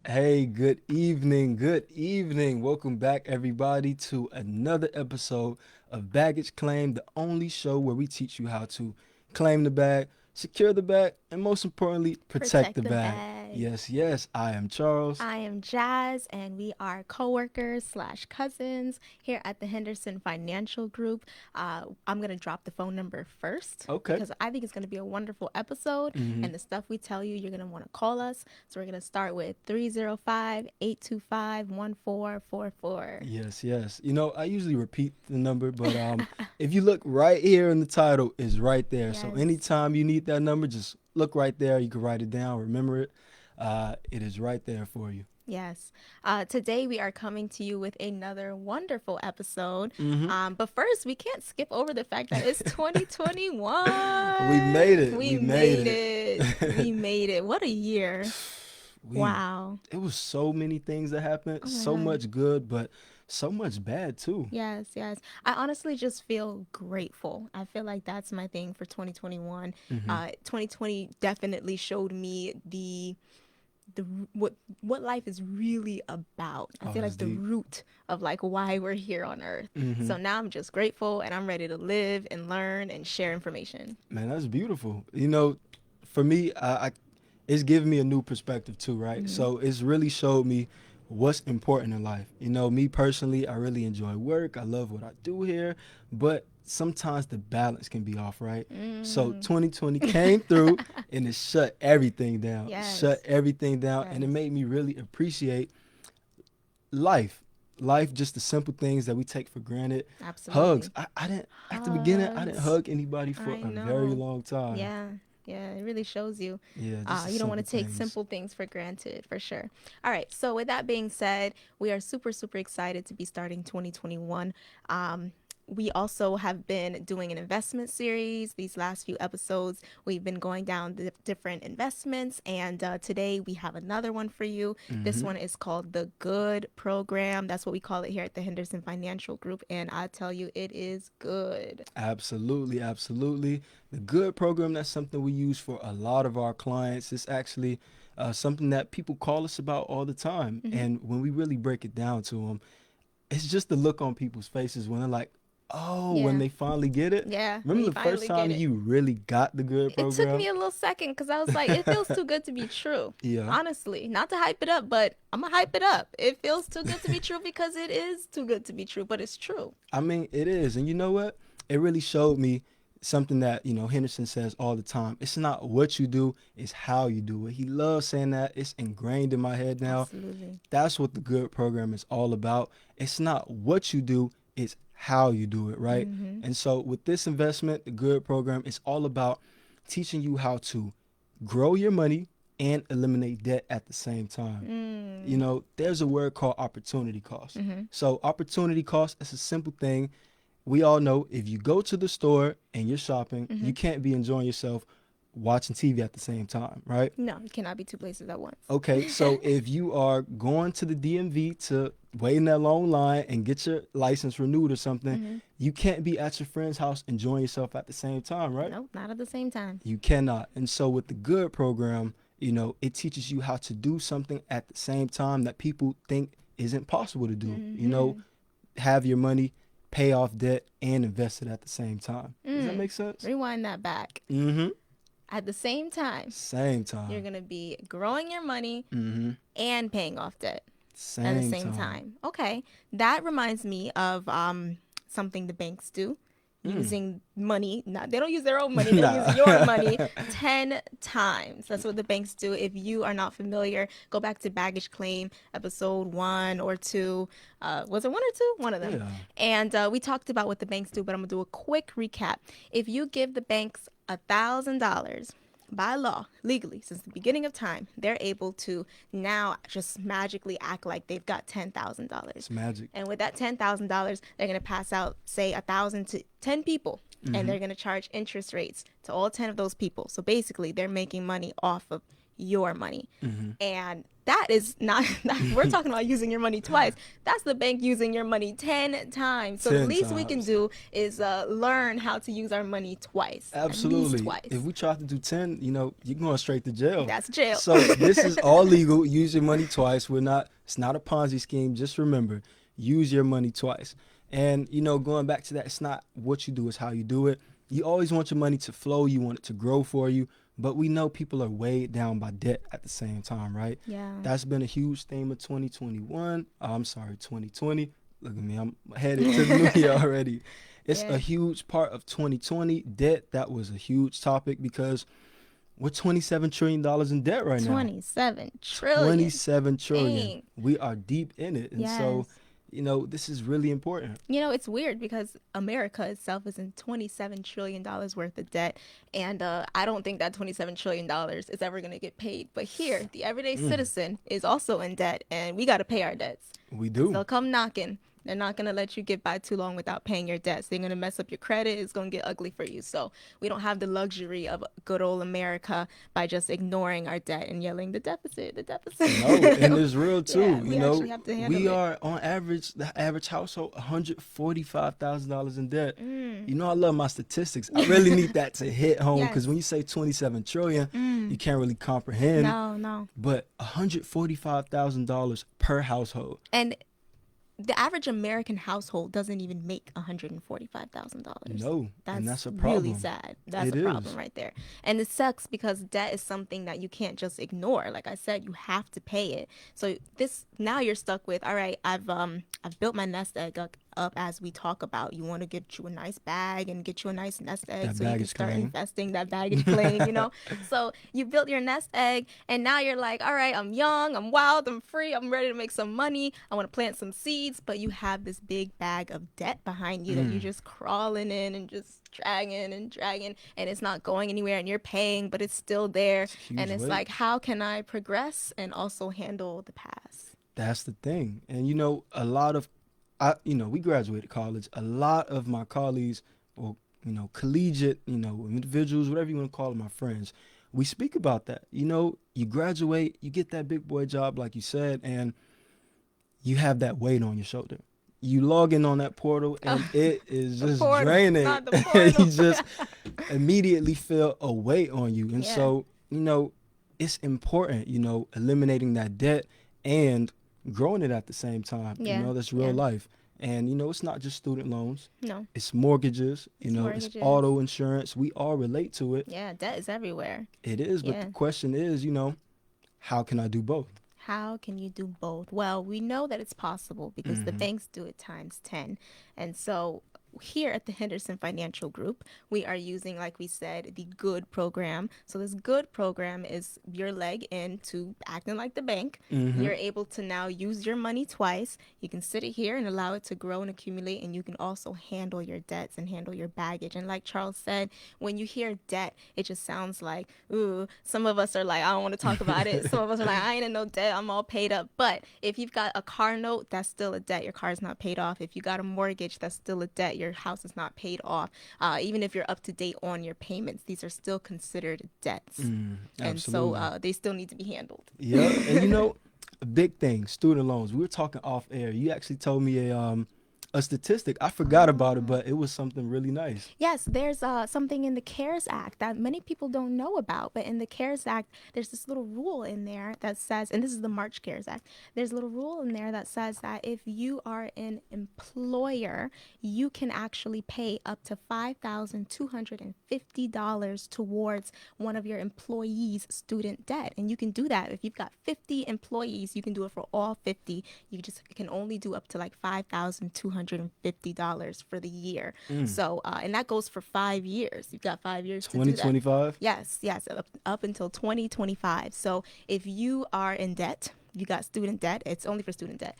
Hey, good evening. Good evening. Welcome back, everybody, to another episode of Baggage Claim, the only show where we teach you how to claim the bag, secure the bag, and most importantly, protect Protect the the bag. bag. Yes, yes, I am Charles. I am Jazz, and we are coworkers/cousins here at the Henderson Financial Group. I'm gonna drop the phone number first Okay. because I think it's gonna be a wonderful episode, hmm and the stuff we tell you, you're gonna want to call us. So we're gonna start with 305-825-1444. Yes, yes. I usually repeat the number, but if you look right here in the title, is right there. So Yes. anytime you need that number, just look right there. You can write it down, remember it. It is right there for you. Yes. Today we are coming to you with another wonderful episode. hmm But first, we can't skip over the fact that it's We made 2021. it. We We made made it. it. We made it. What a year. we Wow. it was so many things that happened, Oh my so God. much good, but so much bad too. Yes, yes. I honestly just feel grateful. I feel like that's my thing for 2021. hmm 2020 definitely showed me the what life is really about. I Oh, feel that's like the deep. root of like why we're here on earth. hmm So now I'm just grateful and I'm ready to live and learn and share information. Man, that's beautiful. For me, it's given me a new perspective too, right? Hmm. So it's really showed me what's important in life. Me personally, I really enjoy work. I love what I do here, but sometimes the balance can be off, right? So Mm. 2020 came through and it shut everything down. Shut Yes, everything down, and it yes, made me really appreciate life. Life, just the simple things that we take for granted. Hugs. absolutely. I didn't at the beginning. I didn't Hugs. hug anybody for I a very know. long time. Yeah, yeah, it really shows you. Yeah, just the You don't want simple to take things. simple things for granted, for sure. All right, so with that being said, we are super, super excited to be starting 2021. We also have been doing an investment series. These last few episodes, we've been going down the different investments, and today we have another one for you. This hmm one is called the Good Program. That's what we call it here at the Henderson Financial Group, and I tell you, it is good. Absolutely, absolutely. The good program, that's something we use for a lot of our clients. It's actually something that people call us about all the time. Hmm. And when we really break it down to them, it's just the look on people's faces when they're like, oh, when Yeah, they finally get it. yeah, when Remember you the first finally get time it. you really got the good It took program? me a little second because I was like, it feels too good to be true. Yeah. Honestly, not to hype it up, but I'm gonna hype it up. It feels too good to be true because it is too good to be true, but it's true. I mean, it is. And you know what? It really showed me something that, Henderson says all the time. It's not what you do, it's how you do it. He loves saying that. It's ingrained in my head now. Absolutely. That's what the good program is all about. It's not what you do, it's how you do it, right? Mm-hmm. And so with this investment, the good program is all about teaching you how to grow your money and eliminate debt at the same time. Mm. There's a word called opportunity cost. Mm-hmm. So opportunity cost is a simple thing. We all know if you go to the store and you're shopping, Mm-hmm. you can't be enjoying yourself watching TV at the same time, right? No, you cannot be two places at once. Okay, so if you are going to the DMV to wait in that long line and get your license renewed or something, Mm-hmm. you can't be at your friend's house enjoying yourself at the same time, right? Nope, not at the same time. You cannot. And so with the good program, it teaches you how to do something at the same time that people think isn't possible to do. Mm-hmm. Have your money, pay off debt, and invest it at the same time. Does that Mm. make sense? Rewind that back. Mm-hmm. At the same time, Same you're time. gonna be growing your money Mm-hmm. and paying off debt at the Same same time. time. Okay, that reminds me of something the banks do. Mm. Using money, not they don't use their own money, they use your Nah. money 10 times. That's what the banks do. If you are not familiar, go back to Baggage Claim episode 1 or 2. Was it 1 or 2? One of them. Yeah. And we talked about what the banks do, but I'm gonna do a quick recap. If you give the banks $1,000 by law, legally, since the beginning of time, they're able to now just magically act like they've got $10,000. It's magic. And with that $10,000, they're going to pass out, say, 1,000 to 10 people, and Mm-hmm. they're going to charge interest rates to all 10 of those people. So basically, they're making money off of your money. Mm-hmm. And that is not, we're talking about using your money twice. That's the bank using your money 10 times. So the 10 least we can times. do is learn how to use our money twice, at least Absolutely. If twice. we try to do 10, you're going straight to jail. That's jail. So this is all legal. Use your money twice. It's not a Ponzi scheme. Just remember, use your money twice. And, going back to that, it's not what you do, it's how you do it. You always want your money to flow. You want it to grow for you. But we know people are weighed down by debt at the same time, right? Yeah. That's been a huge theme of 2021. I'm sorry, 2020. Look at me. I'm headed to the new year already. It's Yeah. a huge part of 2020. Debt, that was a huge topic because we're $27 trillion in debt right now. 27 trillion. 27 trillion. Dang. We are deep in it. And so, Yes. this is really important. It's weird because America itself is in $27 trillion worth of debt. And I don't think that $27 trillion is ever going to get paid. But here, the everyday citizen is also in debt, and we got to pay our debts. We 'Cause do. they'll come knocking. They're not going to let you get by too long without paying your debts. They're going to mess up your credit. It's going to get ugly for you. So we don't have the luxury of good old America by just ignoring our debt and yelling, the deficit, the deficit. No, and it's real too. Yeah, we actually have to handle We it. are on average, the average household, $145,000 in debt. Mm. I love my statistics. I really need that to hit home because Yes. when you say 27 trillion, you can't really comprehend. No. But $145,000 per household. And the average American household doesn't even make $145,000. No, That's, and that's a really problem. sad. That's It a is. problem right there. And it sucks because debt is something that you can't just ignore. Like I said, you have to pay it. So this now you're stuck with, all right, I've built my nest egg up as we talk about. You want to get you a nice bag and get you a nice nest egg That so you can baggage start claim. investing that baggage claim. So you built your nest egg and now you're like, all right, I'm young, I'm wild, I'm free, I'm ready to make some money. I want to plant some seeds, but you have this big bag of debt behind you that you're just crawling in and just dragging and it's not going anywhere and you're paying, but it's still there. It's a huge And it's weight. like, how can I progress and also handle the past? That's the thing. And a lot of we graduated college. A lot of my colleagues or collegiate, individuals, whatever you want to call them, my friends, we speak about that. You graduate, you get that big boy job like you said, and you have that weight on your shoulder. You log in on that portal and it is The just portal, draining. not the portal. You just immediately feel a weight on you. And Yeah. so, it's important, eliminating that debt and growing it at the same time. Yeah, That's real yeah. life. And it's not just student loans. No. It's mortgages, it's mortgages. auto insurance. We all relate to it. Yeah, debt is everywhere. It is, but Yeah. the question is, how can I do both? How can you do both? Well, we know that it's possible because the banks do it times 10. And so here at the Henderson Financial Group, we are using, like we said, the G.O.O.D program. So this G.O.O.D program is your leg into acting like the bank. You're able to now use your money twice. You can sit it here and allow it to grow and accumulate, and you can also handle your debts and handle your baggage. And like Charles said, when you hear debt, it just sounds like, ooh, some of us are like, I don't want to talk about it. Some of us are like, I ain't in no debt, I'm all paid up. But if you've got a car note, that's still a debt. Your car's not paid off. If you got a mortgage, that's still a debt. Your house is not paid off. Even if you're up to date on your payments, these are still considered debts. And Absolutely. so they still need to be handled. Yeah, and a big thing, student loans. We were talking off air. You actually told me a statistic. I forgot about it, but it was something really nice. Yes, there's something in the CARES Act that many people don't know about. But in the CARES Act, there's this little rule in there that says, and this is the March CARES Act, there's a little rule in there that says that if you are an employer, you can actually pay up to $5,250 towards one of your employees' student debt. And you can do that. If you've got 50 employees, you can do it for all 50. You just can only do up to like $5,250 for the year. So, and that goes for 5 years. You've got 5 years to do that. 2025. Yes, up until 2025. So if you are in debt, you got student debt, it's only for student debt.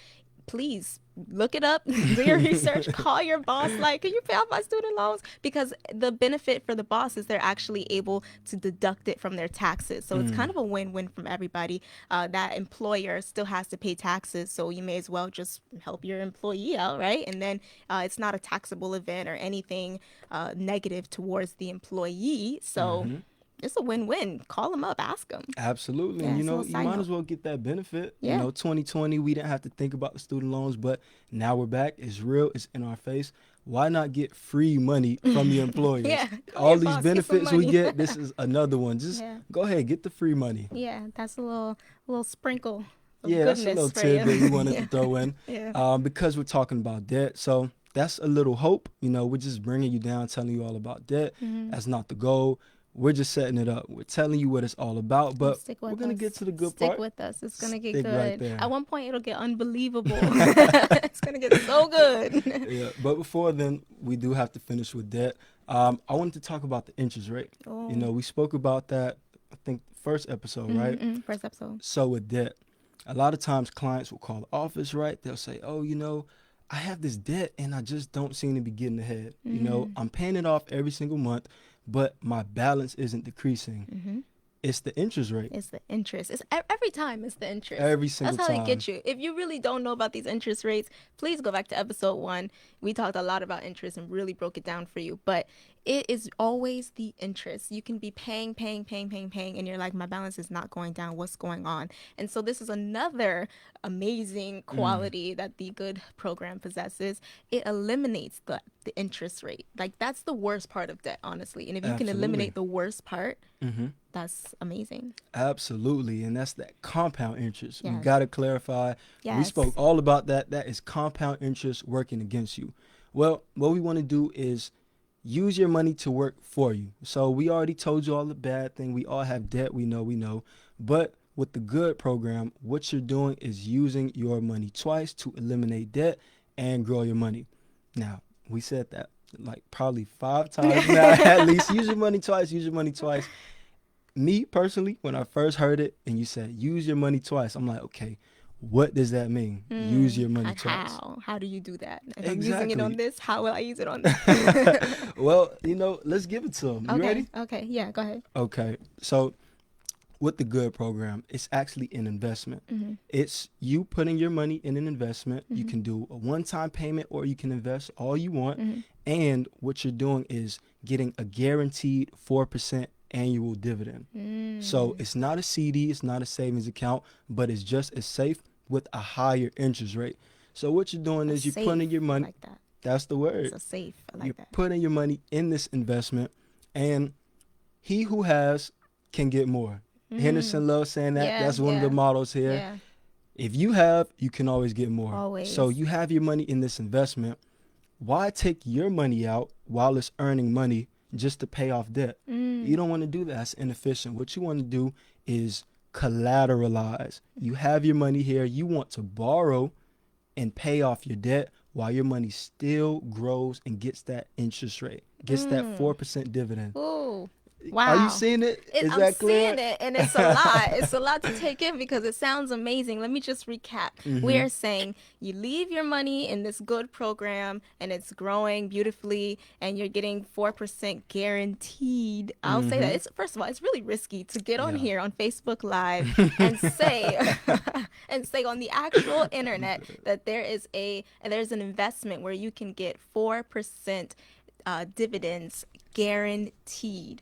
Please look it up, do your research, call your boss, like, can you pay off my student loans? Because the benefit for the boss is they're actually able to deduct it from their taxes. So it's kind of a win-win from everybody. That employer still has to pay taxes, so you may as well just help your employee out, right? And then it's not a taxable event or anything negative towards the employee. So it's a win-win. Call them up, ask them. Absolutely. Yeah, And it's a little you side might note. as well get that benefit. Yeah. 2020, we didn't have to think about the student loans, but now we're back. It's real, it's in our face. Why not get free money from your employers? Yeah, call All your these boss, get some benefits we money. get, this is another one. Just Yeah. go ahead, get the free money. Yeah, that's a little sprinkle of Yeah, that's a goodness little for you. tidbit we wanted to Yeah. throw in Yeah. because we're talking about debt. So that's a little hope. We're just bringing you down, telling you all about debt. Mm-hmm. That's not the goal. We're just setting it up. We're telling you what it's all about, Oh, but stick we're with going to us. get to the good Stick part. with us. It's gonna get Stick right good. At there. one point, it'll get unbelievable. It's gonna get so good. Yeah, but before then, we do have to finish with debt. I wanted to talk about the interest rate. Oh. We spoke about that, I think, first episode, right? First episode. So with debt, a lot of times clients will call the office, right? They'll say, oh, I have this debt and I just don't seem to be getting ahead. I'm paying it off every single month, but my balance isn't decreasing. Mm-hmm. It's the interest rate. It's the interest. It's every time. It's the interest. Every single That's how time. they get you. If you really don't know about these interest rates, please go back to episode 1. We talked a lot about interest and really broke it down for you. But it is always the interest. You can be paying, and you're like, my balance is not going down. What's going on? And so this is another amazing quality that the G.O.O.D program possesses. It eliminates the interest rate. Like, that's the worst part of debt, honestly. And if you can Absolutely. eliminate the worst part, Mm-hmm. that's amazing. Absolutely. And that's that compound interest. We Yes. got to clarify. We Yes. spoke all about that. That is compound interest working against you. Well, what we want to do is use your money to work for you. So we already told you all the bad thing. We all have debt. We know. But with the G.O.O.D program, what you're doing is using your money twice to eliminate debt and grow your money. Now, we said that like probably 5 times now at least. Use your money twice. Use your money twice. Me personally, when I first heard it and you said use your money twice, I'm like, okay, what does that mean? Use your money Like twice. how do you do that? If I'm using Exactly. it on this, how will I use it on this? Well, let's give it to them. You Okay. ready? Okay. Yeah. Go ahead. Okay. So with the G.O.O.D program, it's actually an investment. Mm-hmm. It's you putting your money in an investment. You can do a one-time payment or you can invest all you want. Mm-hmm. And what you're doing is getting a guaranteed 4% annual dividend. So it's not a CD, it's not a savings account, but it's just as safe with a higher interest rate. So what you're doing is you're putting your money. Like that. That's the word. It's a safe. I like You're that. putting your money in this investment, and he who has can get more. Henderson loves saying that. Yeah, That's one of the mottos here. Yeah. If you have, you can always get more. Always. So you have your money in this investment. Why take your money out while it's earning money just to pay off debt? You don't want to do that. That's inefficient. What you want to do is collateralize. You have your money here. You want to borrow and pay off your debt while your money still grows and gets that interest rate, gets that 4% dividend. Ooh. Wow. Are you seeing it? Is I'm that clear? seeing it, and it's a lot. It's a lot to take in because it sounds amazing. Let me just recap. We are saying you leave your money in this G.O.O.D program, and it's growing beautifully, and you're getting 4% guaranteed. I'll say that. It's first of all, it's really risky to get on here on Facebook Live and say and say on the actual internet that there's an investment where you can get 4% dividends guaranteed.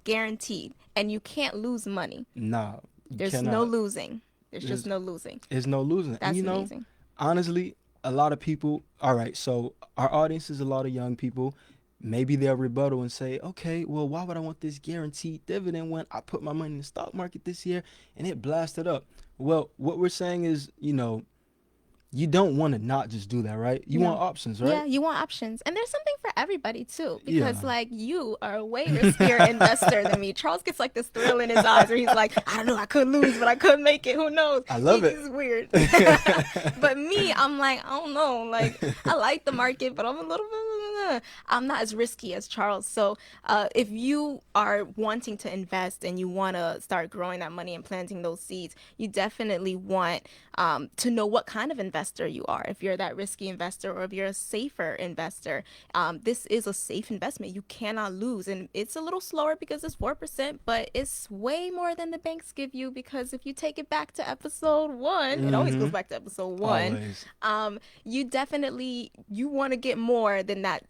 Guaranteed. And you can't lose money. Nah. There's cannot. no losing. There's just no losing. There's no losing. That's And amazing. honestly, a lot of people, all right, so our audience is a lot of young people. Maybe they'll rebuttal and say, okay, well, why would I want this guaranteed dividend when I put my money in the stock market this year and it blasted up? Well, what we're saying is, you don't want to not just do that, right? You want options, right? Yeah, you want options. And there's something for everybody, too. Because, Yeah. You are a way riskier investor than me. Charles gets, this thrill in his eyes where he's like, I don't know, I could lose, but I could make it. Who knows? I love it. It's weird. But me, I'm like, I don't know. I like the market, but I'm a little bit, I'm not as risky as Charles. So if you are wanting to invest and you want to start growing that money and planting those seeds, you definitely want to know what kind of investor you are. If you're that risky investor or if you're a safer investor, this is a safe investment. You cannot lose. And it's a little slower because it's 4%, but it's way more than the banks give you, because if you take it back to episode 1, it always goes back to episode 1. Always. You want to get more than that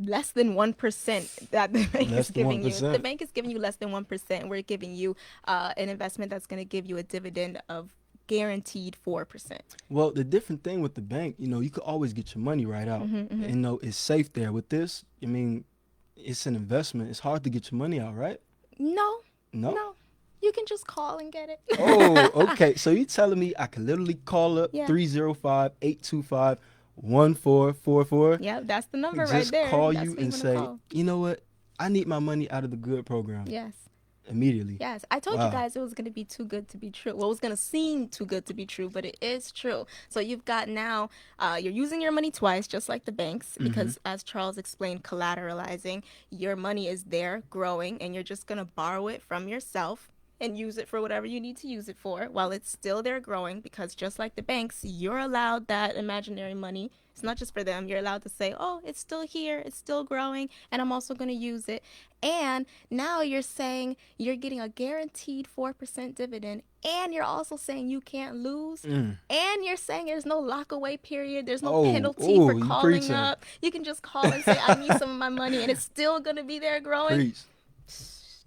less than 1% that the bank Less is than giving you. The 1%. bank is giving you less than 1%. We're giving you an investment that's going to give you a dividend of guaranteed 4%. Well, the different thing with the bank, you could always get your money right out. And, it's safe there. With this, I mean, it's an investment. It's hard to get your money out, right? No, No? no. You can just call and get it. Oh, okay. So you telling me I can literally call up Yeah. 305-825-1444, Yeah, that's the number right just there. call That's you who you and want to say, call. you know what? I need my money out of the G.O.O.D program Yes. immediately. Yes, I told you Wow. guys it was going to be too good to be true. Well, it was going to seem too good to be true, but it is true. So you've got now, you're using your money twice, just like the banks, because as Charles explained, collateralizing, your money is there growing, and you're just going to borrow it from yourself and use it for whatever you need to use it for while it's still there growing, because just like the banks, you're allowed that imaginary money. It's not just for them. You're allowed to say, oh, it's still here, it's still growing, and I'm also going to use it. And now you're saying you're getting a guaranteed 4% dividend, and you're also saying you can't lose. And you're saying there's no lockaway period. There's no Oh, penalty for oh, you calling preaching. up. You can just call and say, I need some of my money, and it's still going to be there growing. Preach.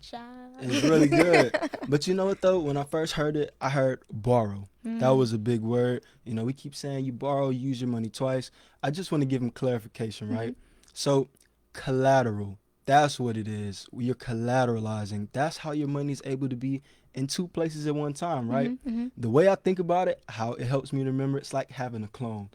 Child. It's really good. But you know what though? When I first heard it, I heard borrow. That was a big word. We keep saying you borrow, you use your money twice. I just want to give them clarification, right? So collateral, that's what it is. You're collateralizing. That's how your money is able to be in two places at one time, right? The way I think about it, how it helps me to remember, it's like having a clone.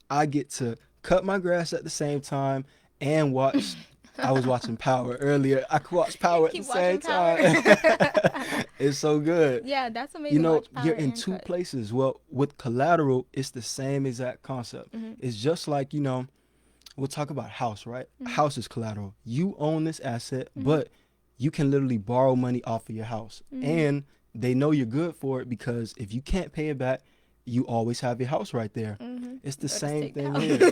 I get to cut my grass at the same time and watch. I was watching Power earlier. I could watch Power at the Keep same watching Power. time. It's so good. Yeah, that's amazing. Watch Power You're in and two cut. places. Well, with collateral, it's the same exact concept. It's just like, we'll talk about house, right? House is collateral. You own this asset, but you can literally borrow money off of your house. And they know you're good for it because if you can't pay it back, you always have your house right there. It's the Or just same take the thing house. here.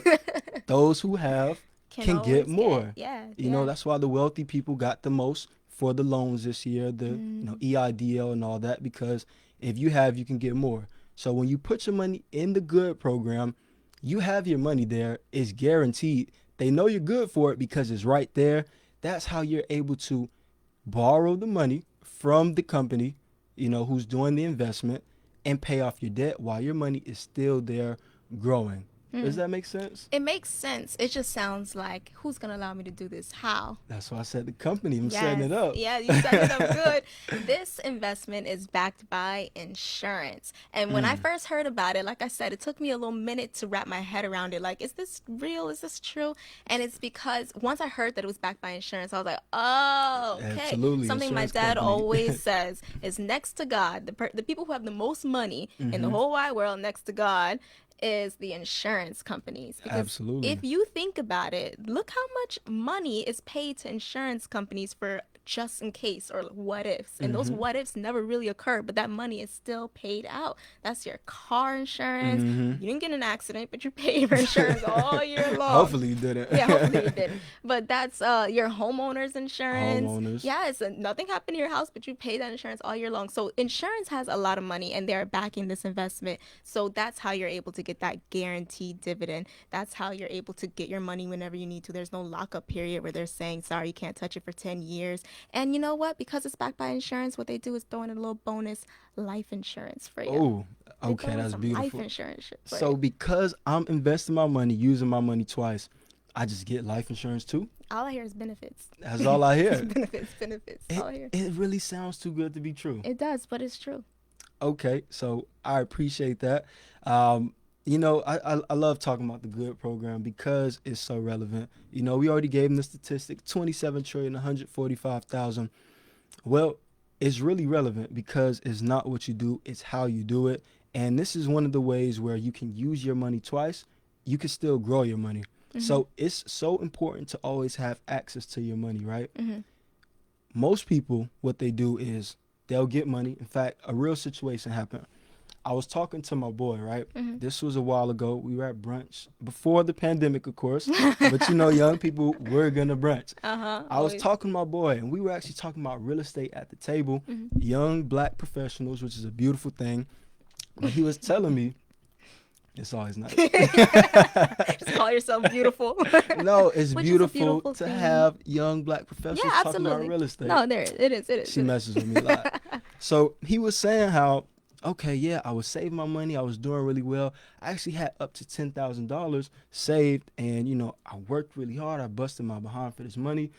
Those who have can get always more. Yeah. That's why the wealthy people got the most for the loans this year, the EIDL and all that, because if you have, you can get more. So when you put your money in the G.O.O.D program, you have your money there. It's guaranteed. They know you're good for it because it's right there. That's how you're able to borrow the money from the company, who's doing the investment, and pay off your debt while your money is still there growing. Does that make sense? It makes sense. It just sounds like, who's going to allow me to do this? How? That's why I said the company. I'm setting it up. Yeah, you set it up good. This investment is backed by insurance. And when I first heard about it, like I said, it took me a little minute to wrap my head around it. Like, is this real? Is this true? And it's because once I heard that it was backed by insurance, I was like, oh, okay. Absolutely. Something my Insurance dad company. always says is next to God, the people who have the most money in the whole wide world next to God is the insurance companies. Because Absolutely. if you think about it, look how much money is paid to insurance companies for just in case or what ifs. And those what ifs never really occur, but that money is still paid out. That's your car insurance. You didn't get in an accident, but you paid for insurance all year long. Hopefully you didn't. Yeah, hopefully you didn't. But that's your homeowner's insurance. Homeowners. Yes, nothing happened to your house, but you pay that insurance all year long. So insurance has a lot of money, and they're backing this investment. So that's how you're able to get that guaranteed dividend. That's how you're able to get your money whenever you need to. There's no lockup period where they're saying, sorry, you can't touch it for 10 years. And you know what? Because it's backed by insurance, what they do is throw in a little bonus life insurance for you. Oh, They okay, throw in that's some beautiful. life insurance for So you. because I'm investing my money, using my money twice, I just get life insurance too? All I hear is benefits. That's all I hear. benefits. All I hear. It really sounds too good to be true. It does, but it's true. Okay, so I appreciate that. I love talking about the G.O.O.D program because it's so relevant. We already gave them the statistic, 27,145,000. Well, it's really relevant because it's not what you do, it's how you do it. And this is one of the ways where you can use your money twice. You can still grow your money. So it's so important to always have access to your money, right? Most people, what they do is they'll get money. In fact, a real situation happened. I was talking to my boy, right? This was a while ago. We were at brunch before the pandemic, of course. But young people were gonna brunch. I was talking to my boy, and we were actually talking about real estate at the table. Young black professionals, which is a beautiful thing. But he was telling me It's always nice. Just call yourself beautiful, No, it's which is a beautiful beautiful to thing. have young black Yeah, professionals talking about absolutely. real estate. No, there it is. It is. She It messes with me a is. lot. So he was saying how, okay, yeah, I was saving my money. I was doing really well. I actually had up to $10,000 saved, and I worked really hard. I busted my behind for this money.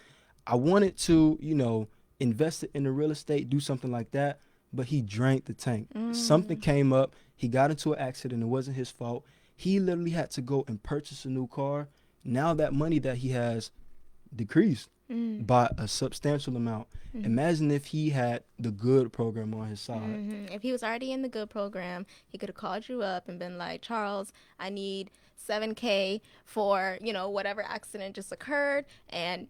I wanted to, invest it in the real estate, do something like that, but he drank the tank. Something Mm, came up. He got into an accident. It wasn't his fault. He literally had to go and purchase a new car. Now that money that he has decreased mm, by a substantial amount. mm. Imagine if he had the good program on his side. If he was already in the good program, he could have called you up and been like, Charles, I need 7K for, whatever accident just occurred. And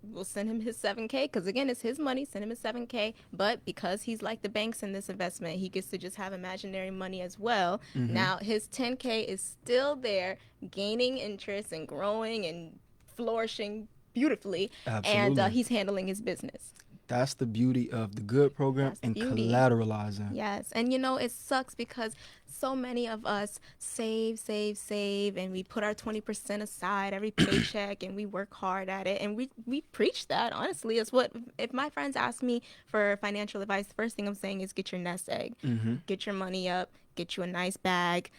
we'll send him his 7K because, again, it's his money. Send him his 7K. But because he's like the banks in this investment, he gets to just have imaginary money as well. Mm-hmm. Now, his 10K is still there, gaining interest and growing and flourishing beautifully. And Absolutely. he's handling his business. That's the beauty of the good program That's the and beauty. collateralizing. Yes. And it sucks because so many of us save, save, save, and we put our 20% aside every paycheck and we work hard at it. And we preach that, honestly. It's what, if my friends ask me for financial advice, the first thing I'm saying is get your nest egg, Mm-hmm. get your money up, get you a nice bag,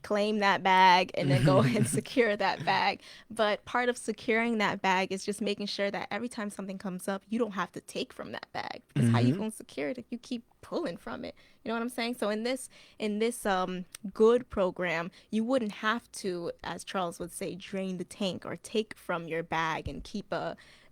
claim that bag, and then go and secure that bag. But part of securing that bag is just making sure that every time something comes up, you don't have to take from that bag. Because how you Mm-hmm. gonna secure it if you keep pulling from it? You know what I'm saying? So in this good program, you wouldn't have to, as Charles would say, drain the tank or take from your bag and keep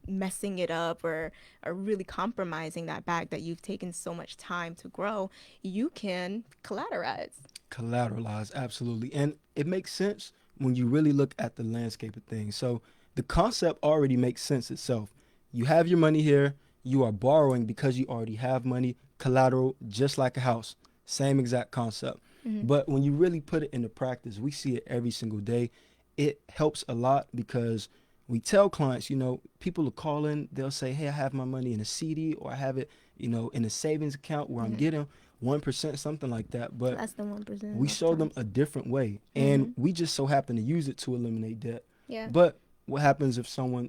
messing it up or really compromising that bag that you've taken so much time to grow. You can collateralize. Collateralize, absolutely. And it makes sense when you really look at the landscape of things. So the concept already makes sense itself. You have your money here, you are borrowing because you already have money, collateral, just like a house. Same exact concept. Mm-hmm. But when you really put it into practice, we see it every single day. It helps a lot because we tell clients, people will call in, they'll say, hey, I have my money in a CD or I have it, in a savings account where I'm Mm-hmm. getting 1%, something like that. But Less than 1% we most show them times. a different way, Mm-hmm. and we just so happen to use it to eliminate debt. Yeah. But what happens if someone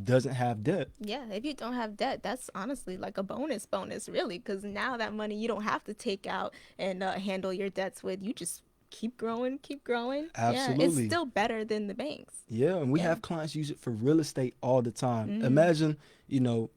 doesn't have debt? Yeah, if you don't have debt, that's honestly like a bonus, really, because now that money you don't have to take out and handle your debts with. You just keep growing, keep growing. Yeah, it's Absolutely. still better than the banks. Yeah, and we Yeah. have clients use it for real estate all the time. Mm-hmm. Imagine, you know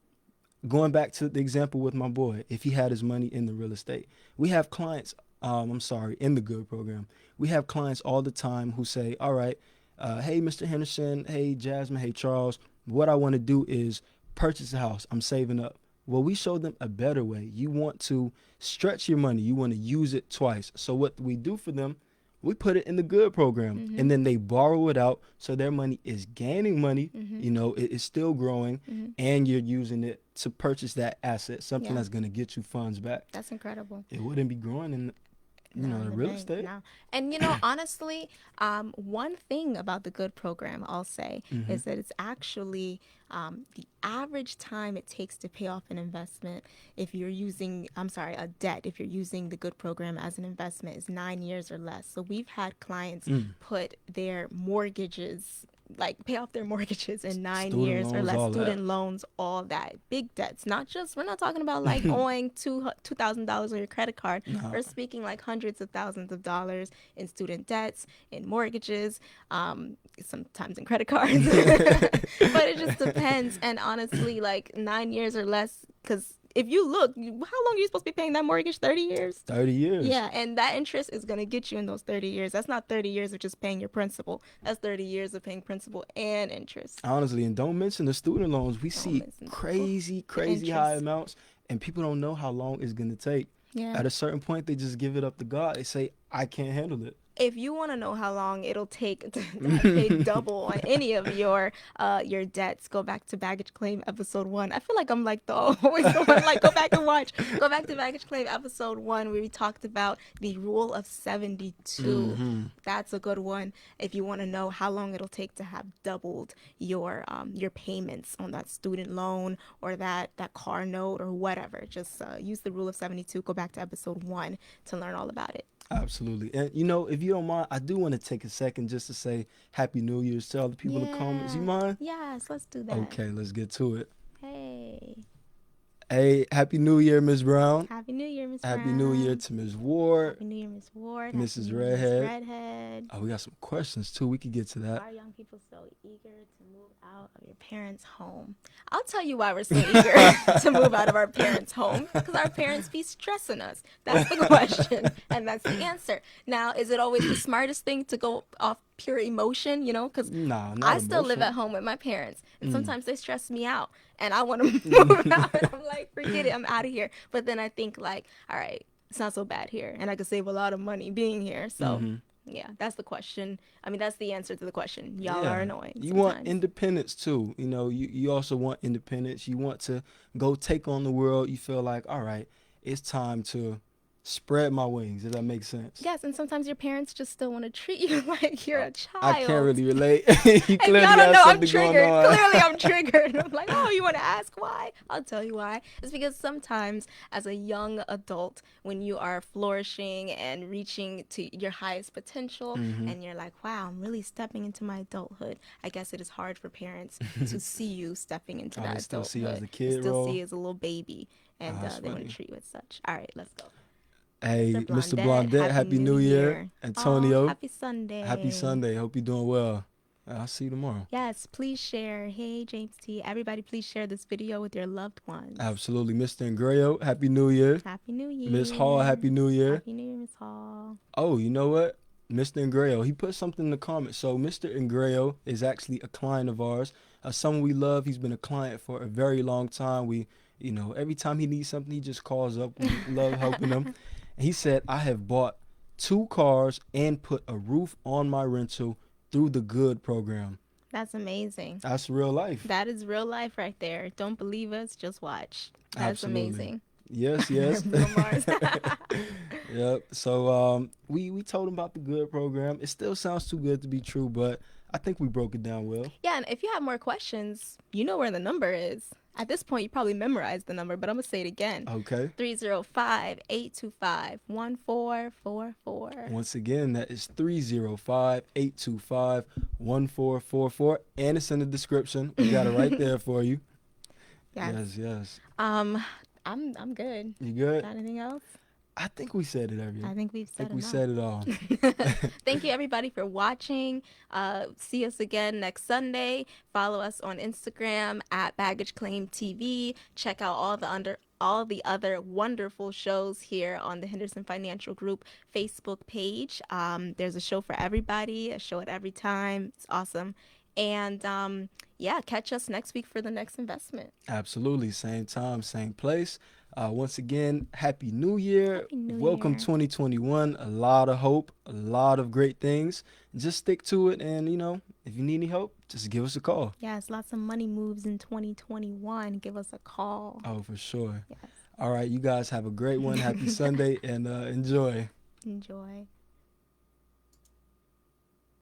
going back to the example with my boy, if he had his money in the real estate, we have clients, I'm sorry, in the good program, we have clients all the time who say, all right, hey, Mr. Henderson, hey, Jasmine, hey, Charles, what I want to do is purchase a house. I'm saving up. Well, we show them a better way. You want to stretch your money. You want to use it twice. So what we do for them, we put it in the good program Mm-hmm. and then they borrow it out. So their money is gaining money. Mm-hmm. It is still growing Mm-hmm. and you're using it to purchase that asset, something Yeah, that's going to get you funds back. that's incredible. It wouldn't be growing in, No, in the the real bank, estate. no. And honestly, one thing about the good program, I'll say, Mm-hmm. is that it's actually the average time it takes to pay off an investment if you're using, I'm sorry, a debt, if you're using the good program as an investment, is 9 years or less. So we've had clients Mm. put their mortgages, like pay off their mortgages in nine Student years or loans, less, all that. student loans, all that. Big debts, not just, we're not talking about like owing $2,000 on your credit card. Nah. We're speaking like hundreds of thousands of dollars in student debts, in mortgages, sometimes in credit cards. But it just depends. And honestly, like 9 years or less, because if you look, how long are you supposed to be paying that mortgage? 30 years? 30 years. Yeah, and that interest is going to get you in those 30 years. That's not 30 years of just paying your principal. That's 30 years of paying principal and interest. Honestly, and don't mention the student loans. We Don't see mention crazy, the crazy high interest. amounts, and people don't know how long it's going to take. Yeah. At a certain point, they just give it up to God. They say, I can't handle it. If you want to know how long it'll take to pay double on any of your debts, go back to Baggage Claim episode 1. I feel like I'm like the always the one like go back and watch. Go back to Baggage Claim episode 1 where we talked about the rule of 72. Mm-hmm. That's a good one if you want to know how long it'll take to have doubled your payments on that student loan or that car note or whatever. Just use the rule of 72. Go back to episode 1 to learn all about it. Absolutely. And if you don't mind, I do want to take a second just to say Happy New Year's to all the people in the comments. You Yeah. mind? Yes, let's do that. Okay, let's get to it. Hey. Hey, Happy New Year, Miss Brown. Happy New Year, Miss Happy New Year Brown. to Ms. Ward, Happy New Year, Miss Ward. Happy Mrs. New Year, Miss Redhead. Redhead. Oh, we got some questions too. We could get to Why that. are young people so eager to move out of your parents' home? I'll tell you why we're so eager to move out of our parents' home. Because our parents be stressing us. That's the question. And that's the answer. Now, is it always the smartest thing to go off pure emotion? Because Nah, not I still live at emotion. home with my parents. And Mm. sometimes they stress me out. And I want to move out. And I'm like, forget it. I'm out of here. But then I think, like, all right, it's not so bad here. And I could save a lot of money being here. So. Mm-hmm. Yeah, that's the question. I mean, that's the answer to the question. Y'all are Yeah. annoying You want sometimes. independence too. You also want independence. You want to go take on the world. You feel like, all right, it's time to spread my wings. Does that make sense? Yes, and sometimes your parents just still want to treat you like you're Uh, a I can't child. really relate. You If y'all clearly don't have know, I'm something going triggered. on. Clearly, I'm triggered. I'm like, oh, you want to ask why? I'll tell you why. It's because sometimes, as a young adult, when you are flourishing and reaching to your highest potential, Mm-hmm. and you're like, wow, I'm really stepping into my adulthood, I guess it is hard for parents to see you stepping into Oh, they that still see you as adulthood. a They kid still see role. you as a little baby, Oh, and that's they want to funny. treat you as such. All right, let's go. Mr. Hey, Mr. Blondette, Blondette, Happy Happy New New Year. Year. Oh, Antonio, happy Happy Sunday. Sunday. Hope you're doing well. I'll see you tomorrow. Yes, please share. Hey, James T. Everybody, please share this video with your loved ones. Absolutely. Mr. Ingrayo, Happy New Year. Happy New Miss Hall, Year. Happy New Year. Happy New Year, Miss Hall. Oh, you know what? Mr. Ingrayo, he put something in the comments. So Mr. Ingrayo is actually a client of ours, someone we love. He's been a client for a very long time. Every time he needs something, he just calls up. We love helping him. And he said, I have bought 2 cars and put a roof on my rental through the G.O.O.D program. That's amazing. That's real life. That is real life right there. Don't believe us, just watch. That's Absolutely. amazing. Yes, yes. Bruno Mars. Yep. So we told him about the G.O.O.D program. It still sounds too good to be true, but I think we broke it down well. Yeah, and if you have more questions, you know where the number is. At this point, you probably memorized the number, but I'm going to say it again. Okay. 305-825-1444. Once again, that is 305-825-1444, and it's in the description. We got it right there for you. Yes. Yes, yes. I'm good. You good? Got anything else? I think we said it, everything. I think we've I think said we enough. said it all. Thank you everybody for watching. See us again next Sunday. Follow us on Instagram at BaggageClaimTV. Check out all the other wonderful shows here on the Henderson Financial Group Facebook page. There's a show for everybody, a show at every time. It's awesome. And yeah, catch us next week for the next investment. Absolutely. Same time, same place. Once again, Happy New Year. Happy New Welcome Year. 2021. A lot of hope, a lot of great things. Just stick to it. And, if you need any help, just give us a call. Yes, lots of money moves in 2021. Give us a call. Oh, for sure. Yes. All right. You guys have a great one. Happy Sunday and enjoy. Enjoy.